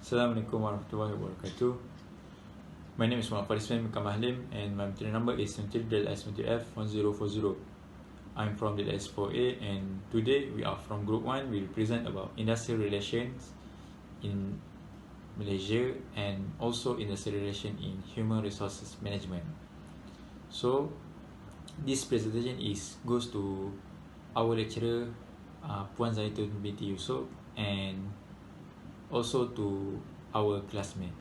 Assalamualaikum warahmatullahi wabarakatuh. My name is Faris bin HALIM and my material number is 73-S20F1040. I'm from the S4A and today we are from Group 1. We present about industrial relations in Malaysia and also industrial relations in human resources management. So this presentation goes to our lecturer Puan Zaitun binti Yusof and also to our classmate.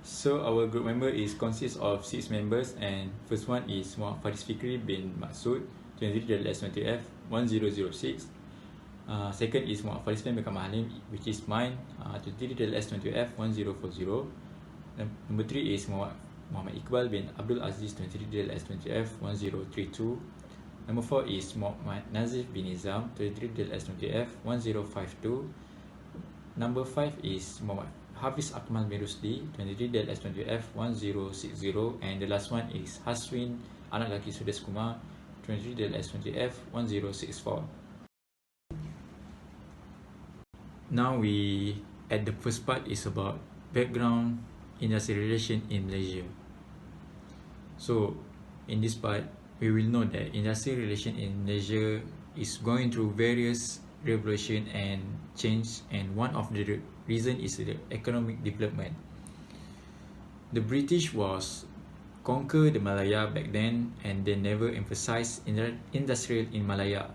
So our group member consists of 6 members, and first one is Faris Fikri bin MASUD 23-S20F1006. Second is Faris bin HALIM, which is mine, 23-S20F1040. Number 3 is Muhammad IQBAL bin Abdul Aziz 23-S20F1032. Number 4 is NAZIF bin NIZAM 23-S20F1052. Number 5 is HAFIZ AKMAL bin ROSDI 23-S20F1060. And the last one is HASWIN anak lelaki SUDESKUMAR 23-S20F1064. Now at the first part is about background industrial relation in Malaysia. So in this part, we will know that industrial relation in Malaysia is going through various revolution and change, and one of the reason is the economic development. The British was conquer the Malaya back then, and they never emphasized industrial in Malaya,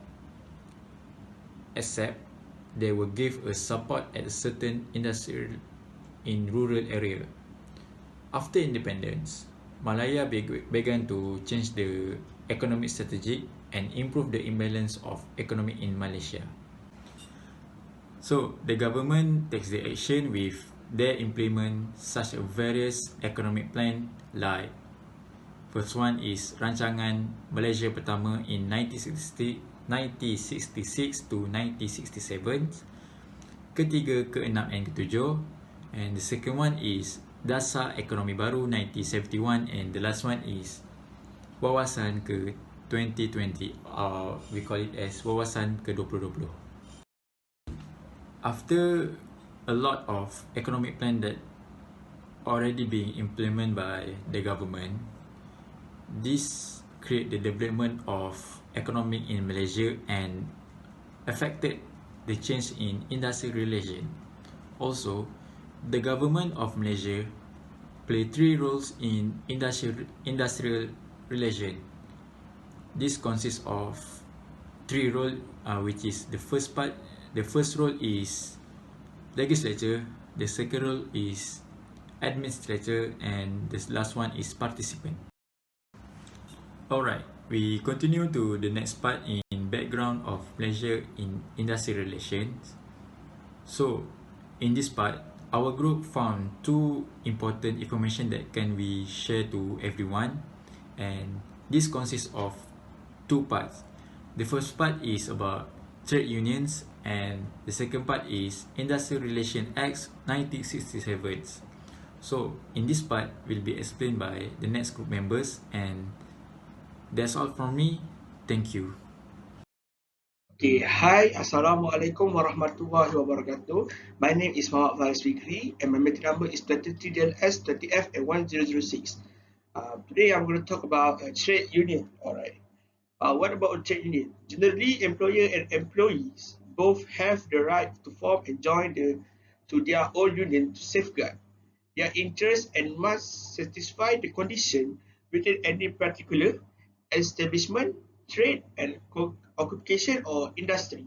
except they will give a support at a certain industrial in rural area. After independence, Malaya began to change the economic strategy and improve the imbalance of economy in Malaysia. So the government takes the action with their implement such a various economic plan, like first one is Rancangan Malaysia Pertama in 1966 to 1967, ketiga, keenam and ketujuh, and the second one is Dasar Ekonomi Baru 1971, and the last one is Wawasan ke 2020, we call it as Wawasan ke 2020. After a lot of economic plan that already being implemented by the government, this create the development of economy in Malaysia and affected the change in industrial relation. Also, the government of Malaysia play 3 roles in industrial relation. This consists of 3 roles, which is the first role is legislature, the second role is administrator, and the last one is participant. Alright, we continue to the next part in background of Malaysia in industrial relations. So in this part, our group found 2 important information that can we share to everyone, and this consists of 2 parts. The first part is about trade unions, and the second part is Industrial Relations Act 1967. So in this part will be explained by the next group members, and that's all from me. Thank you. Okay, hi, Assalamualaikum warahmatullahi wabarakatuh. My name is Muhammad Faris Fikri, and my material number is 23-S20F1006. Today I'm going to talk about a trade union. Alright. What about a trade union? Generally, employer and employees both have the right to form and join to their own union to safeguard their interests and must satisfy the condition within any particular establishment, trade, and occupation or industry.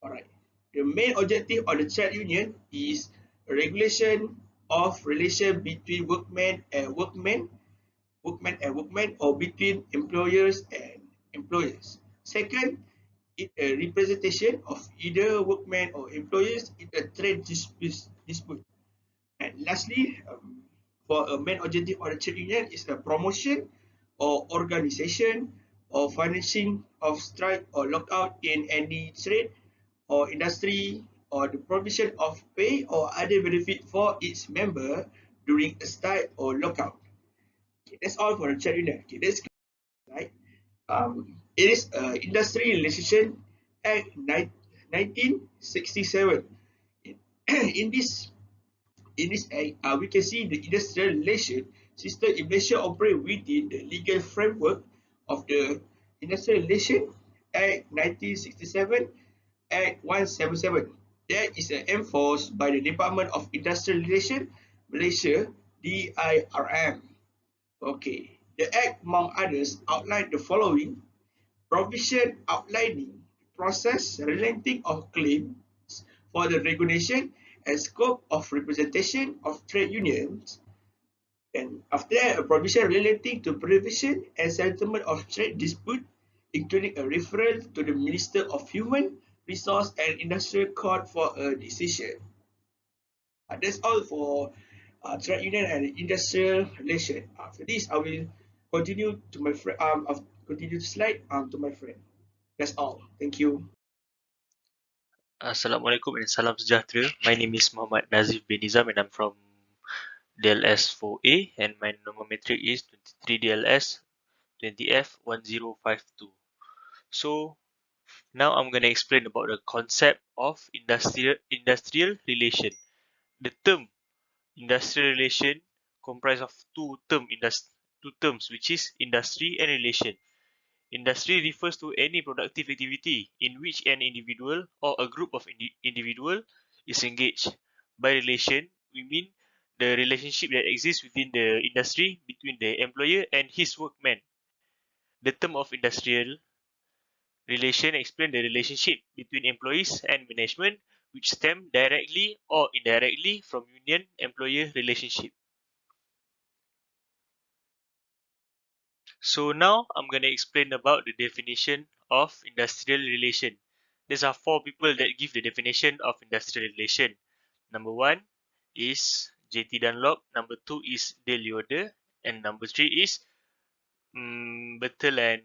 Alright. The main objective of the trade union is regulation of relation between workmen and workmen, or between employers and employers. Second, a representation of either workmen or employers in a trade dispute. And lastly, for a main objective of the trade union is the promotion or organization or financing of strike or lockout in any trade or industry, or the provision of pay or other benefit for its member during a strike or lockout. Okay, that's all for the trade union. Okay, that's right. It is Industry Relations Act 1967. in this act, we can see the industrial relation system in Malaysia operate within the legal framework of the Industrial Relation Act 1967, Act 177. That is enforced by the Department of Industrial Relation, Malaysia, DIRM. Okay, the Act, among others, outlined the following provision outlining the process relating of claims for the regulation and scope of representation of trade unions. And after that, a provision relating to prevention and settlement of trade dispute, including a referral to the Minister of Human Resource and Industrial Court for a decision. That's all for trade union and industrial relation. For this, I will continue to my friend. I'll continue to slide to my friend. That's all. Thank you. Assalamualaikum and salam sejahtera. My name is Muhammad NAZIF bin Nizam and I'm from DLS 4A and my number metric is 23 DLS 20F 1052. So now I'm going to explain about the concept of industrial relation. The term industrial relation comprises of two terms, which is industry and relation. Industry refers to any productive activity in which an individual or a group of individual is engaged. By relation, we mean the relationship that exists within the industry between the employer and his workmen. The term of industrial relation explains the relationship between employees and management, which stem directly or indirectly from union-employer relationship. So now I'm going to explain about the definition of industrial relation. There are four people that give the definition of industrial relation. Number one is J.T. Dunlop, number two is Dale Yoder, and number three is Bethel and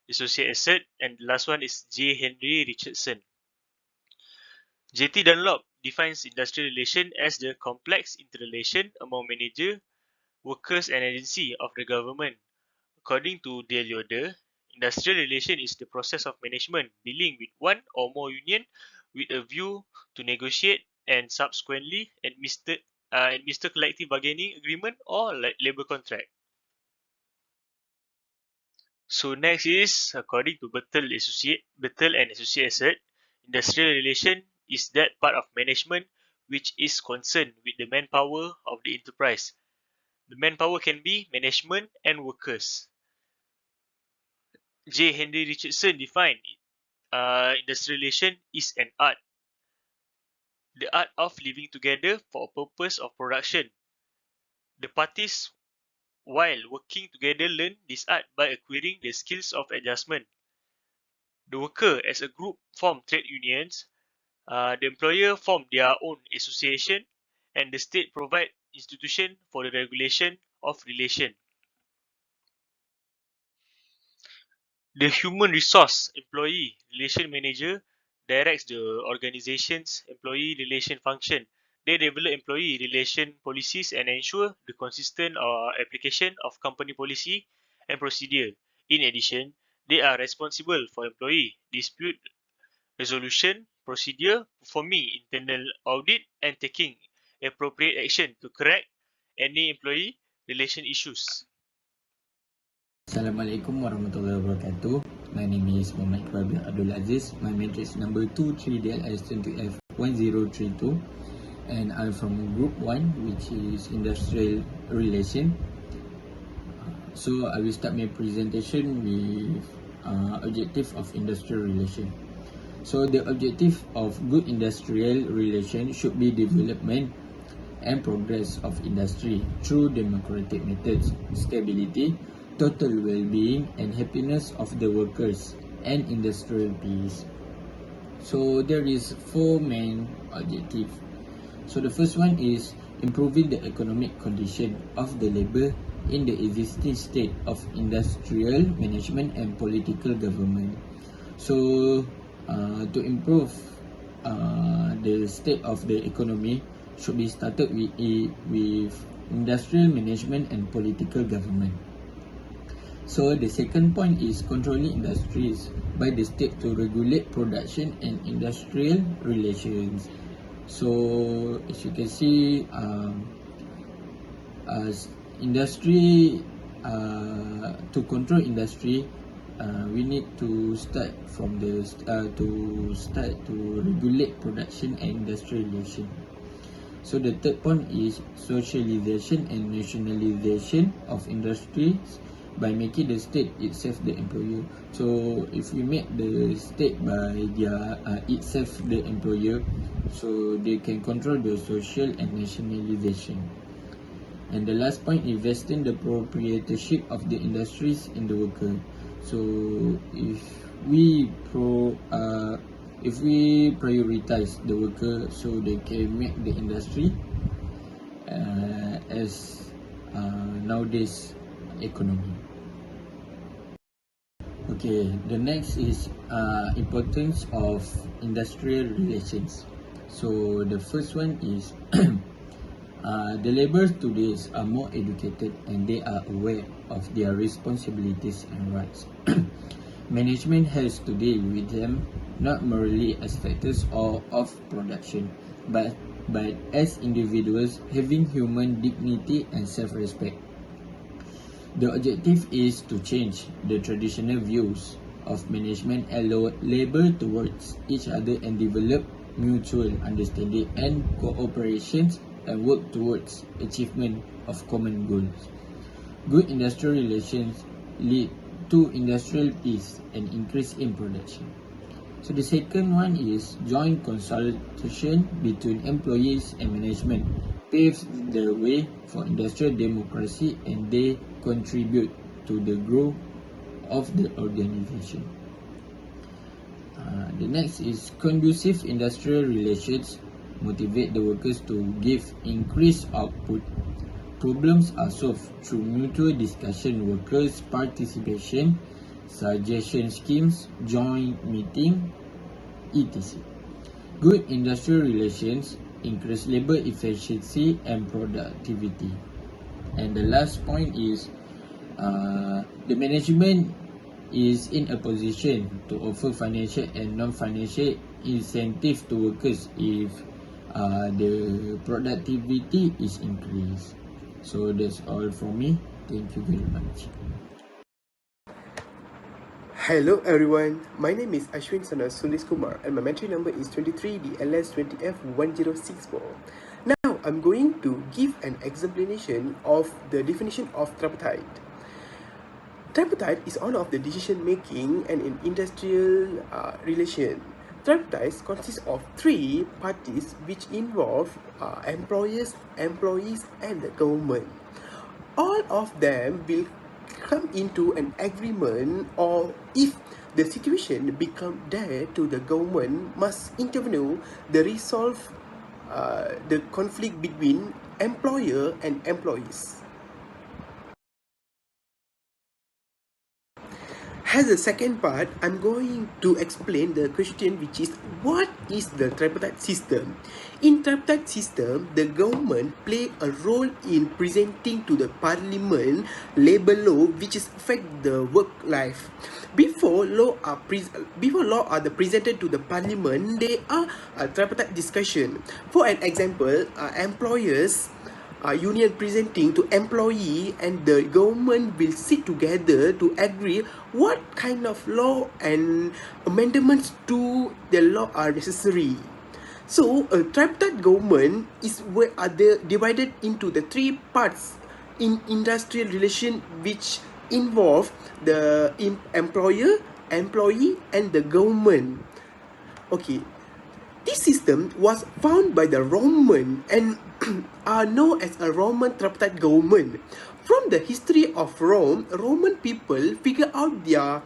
Associate Asset, and the last one is J. Henry Richardson. J.T. Dunlop defines industrial relation as the complex interrelation among manager, workers and agency of the government. According to Dale Yoder, industrial relation is the process of management dealing with one or more union with a view to negotiate and subsequently administer collective bargaining agreement or labor contract. So next is, according to Bethel and Associate Asset, industrial relation is that part of management which is concerned with the manpower of the enterprise. The manpower can be management and workers. J. Henry Richardson defined industrial relation is an art. The art of living together for a purpose of production. The parties, while working together, learn this art by acquiring the skills of adjustment. The worker, as a group, form trade unions. The employer form their own association, and the state provide institution for the regulation of relation. The human resource employee relation manager directs the organization's employee relation function. They develop employee relation policies and ensure the consistent application of company policy and procedure. In addition, they are responsible for employee dispute resolution procedure, performing internal audit, and taking appropriate action to correct any employee relation issues. Assalamualaikum warahmatullahi wabarakatuh. My name is Muhammad IQBAL Abdul Aziz. My matrix number 23DLS20F1032 and I'm from group 1, which is industrial relation. So I will start my presentation with objective of industrial relation. So the objective of good industrial relation should be development and progress of industry through democratic methods, stability, total well-being and happiness of the workers, and industrial peace. So there is four main objectives. So the first one is improving the economic condition of the labor in the existing state of industrial management and political government. So to improve the state of the economy should be started with industrial management and political government. So the second point is controlling industries by the state to regulate production and industrial relations. So as you can see, industry to control industry, we need to start from the to regulate production and industrial relation. So the third point is socialization and nationalization of industries by making the state itself the employer. So if we make the state by their itself the employer, so they can control the social and nationalization. And the last point, investing the proprietorship of the industries in the worker. So if we prioritize the worker, so they can make the industry as nowadays economy. Okay, the next is importance of industrial relations. So the first one is the laborers today are more educated and they are aware of their responsibilities and rights. Management has today with them not merely as factors of production, but as individuals having human dignity and self-respect. The objective is to change the traditional views of management and labor towards each other and develop mutual understanding and cooperation and work towards achievement of common goals. Good industrial relations lead to industrial peace and increase in production. So the second one is joint consultation between employees and management paves the way for industrial democracy and they contribute to the growth of the organization. The next is conducive industrial relations motivate the workers to give increased output. Problems are solved through mutual discussion, workers' participation, suggestion schemes, joint meeting, etc. Good industrial relations increase labor efficiency and productivity. And the last point is the management is in a position to offer financial and non-financial incentive to workers if the productivity is increased. So that's all from me. Thank you very much. Hello everyone, my name is HASWIN SUDESKUMAR and my entry number is 23DLS20F1064. Now I'm going to give an explanation of the definition of tripartite. Tripartite is one of the decision making and in industrial relation. Tripartite consists of three parties which involve employers, employees and the government. All of them will come into an agreement, or if the situation become dire to the government must intervene to resolve the conflict between employer and employees. As the second part, I'm going to explain the question which is what is the tripartite system. In tripartite system, the government play a role in presenting to the parliament labor law which is affect the work life. Before law are presented to the parliament, they are a tripartite discussion. For an example, employers union presenting to employee and the government will sit together to agree what kind of law and amendments to the law are necessary. So a tripartite government is where they divided into the three parts in industrial relation which involve the employer, employee and the government. Okay, this system was found by the Roman and are known as a Roman tripartite government. From the history of Rome, Roman people figure out their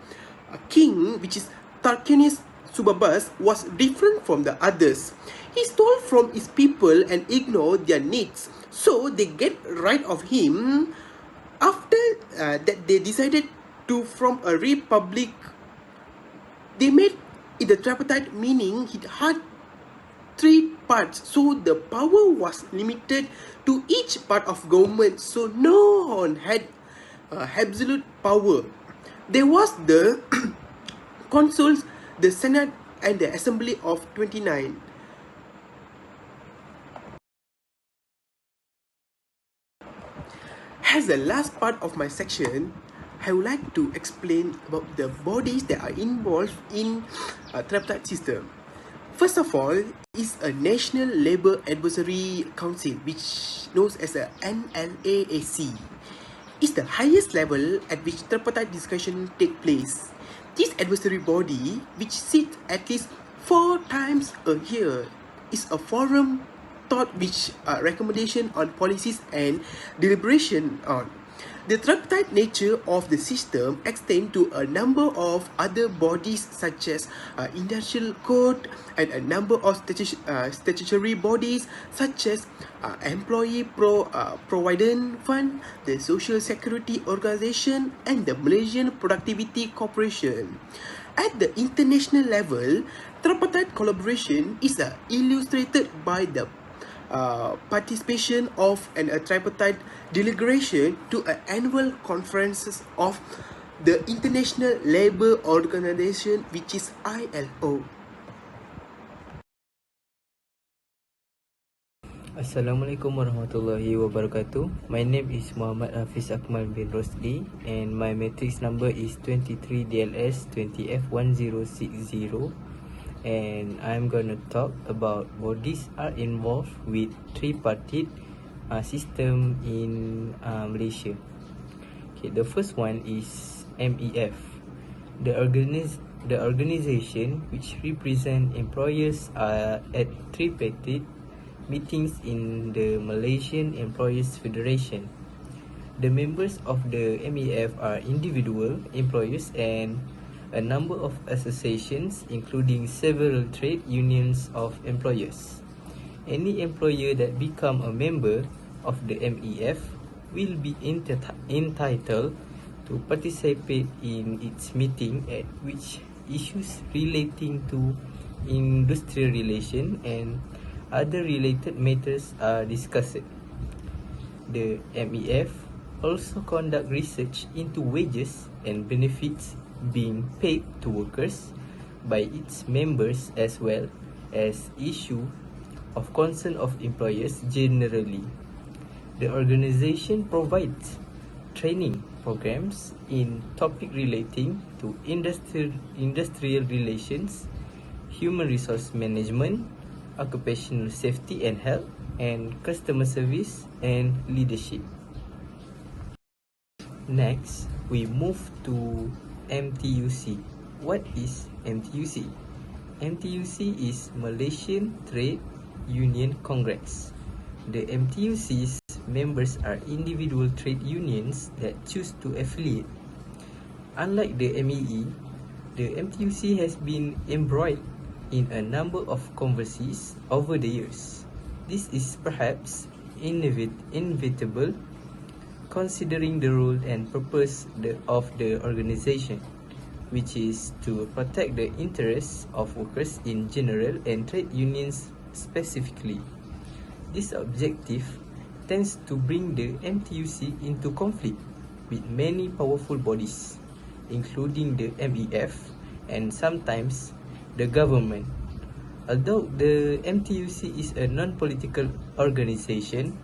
king, which is Tarquinius Subabus, was different from the others. He stole from his people and ignored their needs. So they get rid of him. After that, they decided to form a republic. They made it a tripartite, meaning it had three parts, so the power was limited to each part of government, so no one had absolute power. There was the consuls, the Senate, and the Assembly of 29. As the last part of my section, I would like to explain about the bodies that are involved in a tripartite system. First of all, is a National Labour Advisory Council, which known as a NLAAC. It's the highest level at which tripartite discussion take place. This advisory body, which sits at least 4 times a year, is a forum thought which recommendation on policies and deliberation on. The tripartite nature of the system extends to a number of other bodies such as industrial code and a number of statutory bodies such as Employee Provident Fund, the Social Security Organisation, and the Malaysian Productivity Corporation. At the international level, tripartite collaboration is illustrated by the participation of a tripartite delegation to annual conferences of the International Labour Organization, which is ILO. Assalamualaikum warahmatullahi wabarakatuh. My name is Muhammad HAFIZ AKMAL bin ROSDI and my matrix number is 23 DLS 20F1060. And I'm gonna talk about bodies are involved with tripartite system in Malaysia. Okay, the first one is MEF, the organization which represent employers at tripartite meetings in the Malaysian Employers Federation. The members of the MEF are individual employers and a number of associations, including several trade unions of employers. Any employer that become a member of the MEF will be entitled to participate in its meeting at which issues relating to industrial relation and other related matters are discussed. The MEF also conduct research into wages and benefits being paid to workers by its members as well as issue of concern of employers generally. The organization provides training programs in topic relating to industrial relations, human resource management, occupational safety and health, and customer service and leadership. Next, we move to MTUC. What is MTUC? MTUC is Malaysian Trade Union Congress. The MTUC's members are individual trade unions that choose to affiliate. Unlike the MEE, the MTUC has been embroiled in a number of controversies over the years. This is perhaps inevitable considering the role and purpose of the organization, which is to protect the interests of workers in general and trade unions specifically. This objective tends to bring the MTUC into conflict with many powerful bodies, including the MEF and sometimes the government. Although the MTUC is a non-political organization,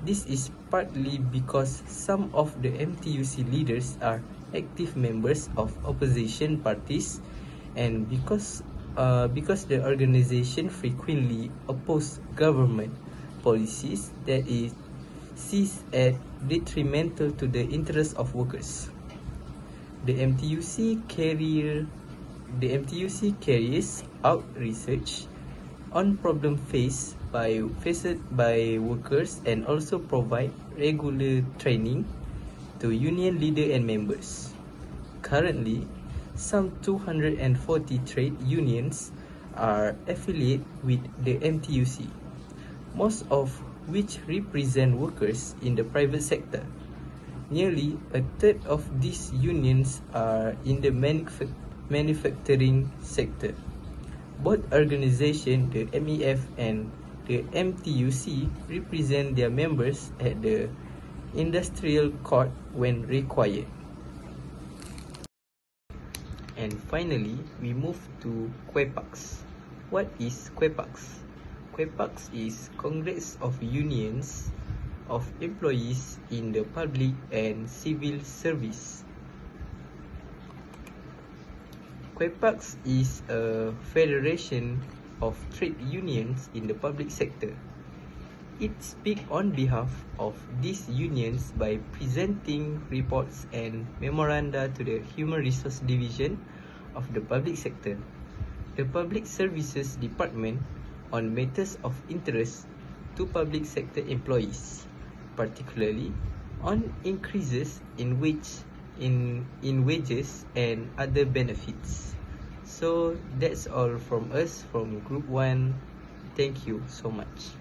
this is partly because some of the MTUC leaders are active members of opposition parties and because the organization frequently oppose government policies that is sees as detrimental to the interests of workers. The MTUC carries out research on problem faced by workers and also provide regular training to union leader and members. Currently, some 240 trade unions are affiliated with the MTUC, most of which represent workers in the private sector. Nearly a third of these unions are in the manufacturing sector. Both organizations, the MEF and the MTUC, represent their members at the industrial court when required. And finally, we move to KUEPAX. What is KUEPAX? KUEPAX is Congress of Unions of Employees in the Public and Civil Service. KUEPAX is a federation of trade unions in the public sector. It speaks on behalf of these unions by presenting reports and memoranda to the Human Resource Division of the public sector, the Public Services Department, on matters of interest to public sector employees, particularly on increases in wages and other benefits. So that's all from us from Group 1. Thank you so much.